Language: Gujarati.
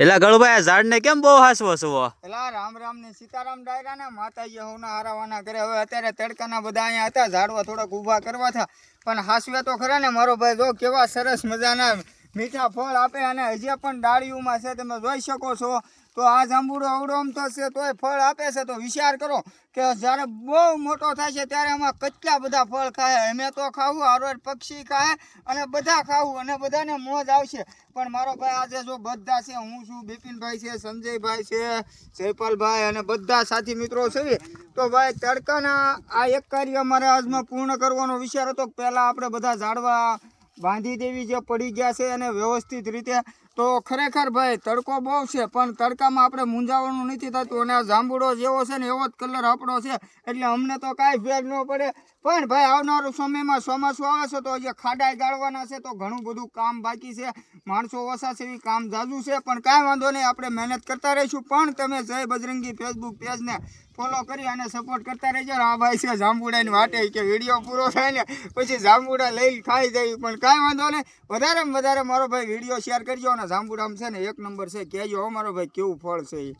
એલા ગળભાઈ આ ઝાડને કેમ બહુ હાસવો છો? એલા રામ રામ ને સીતારામ ડાયરા ને માતાજી હોના હારાવાના કરે. હવે અત્યારે તડકાના બધા અહીંયા હતા, ઝાડવા થોડાક ઊભા કરવા હતા, પણ હાસવે તો ખરા ને મારો ભાઈ. જો કેવા સરસ મજાના મીઠા ફળ આપે અને હજી પણ ડાળીઓમાં છે, તમે જોઈ શકો છો. તો આ જાંબુડો અવડોમ થશે તોય ફળ આપે છે. તો વિચાર કરો કે જ્યારે બહુ મોટો થાય છે ત્યારે એમાં કેટલા બધા ફળ ખાય. અમે તો ખાવું, હારોર પક્ષી ખાય અને બધા ખાવું અને બધાને મોજ આવશે. પણ મારો ભાઈ આજે જો બધા છે, હું છું, બિપિનભાઈ છે, સંજયભાઈ છે, જયપાલભાઈ અને બધા સાથી મિત્રો છે. તો ભાઈ તડકાના આ એક કાર્ય અમારે આજમાં પૂર્ણ કરવાનો વિચાર હતો. પહેલાં આપણે બધા ઝાડવા બાંધી દેવી જે પડી ગયા છે અને વ્યવસ્થિત રીતે. તો ખરેખર ભાઈ તડકો બહુ છે, પણ તડકામાં આપણે મૂંઝાવાનું નથી થતું. અને આ જાંબુડો જેવો છે ને એવો જ કલર આપણો છે, એટલે અમને તો કાંઈ ફેર ન પડે. પણ ભાઈ આવનારું સમયમાં ચોમાસું આવે છે તો જે ખાડા ગાળવાના છે, તો ઘણું બધું કામ બાકી છે. માણસો ઓછા છે, કામ જાજુ છે, પણ કાંઈ વાંધો નહીં, આપણે મહેનત કરતા રહીશું. પણ તમે જય બજરંગી ફેસબુક પેજને ફોલો કરી અને સપોર્ટ કરતા રહેજો. આ ભાઈ છે જાંબુડાની વાટે કે વિડીયો પૂરો થાય ને પછી જાંબુડા લઈ ખાઈ જાય. પણ કાંઈ વાંધો નહીં, વધારેમાં વધારે મારો ભાઈ વિડીયો શેર કરજો. અને જાંબુડામાં છે ને એક નંબર છે, કહેજો મારો ભાઈ કેવું ફળ છે એ.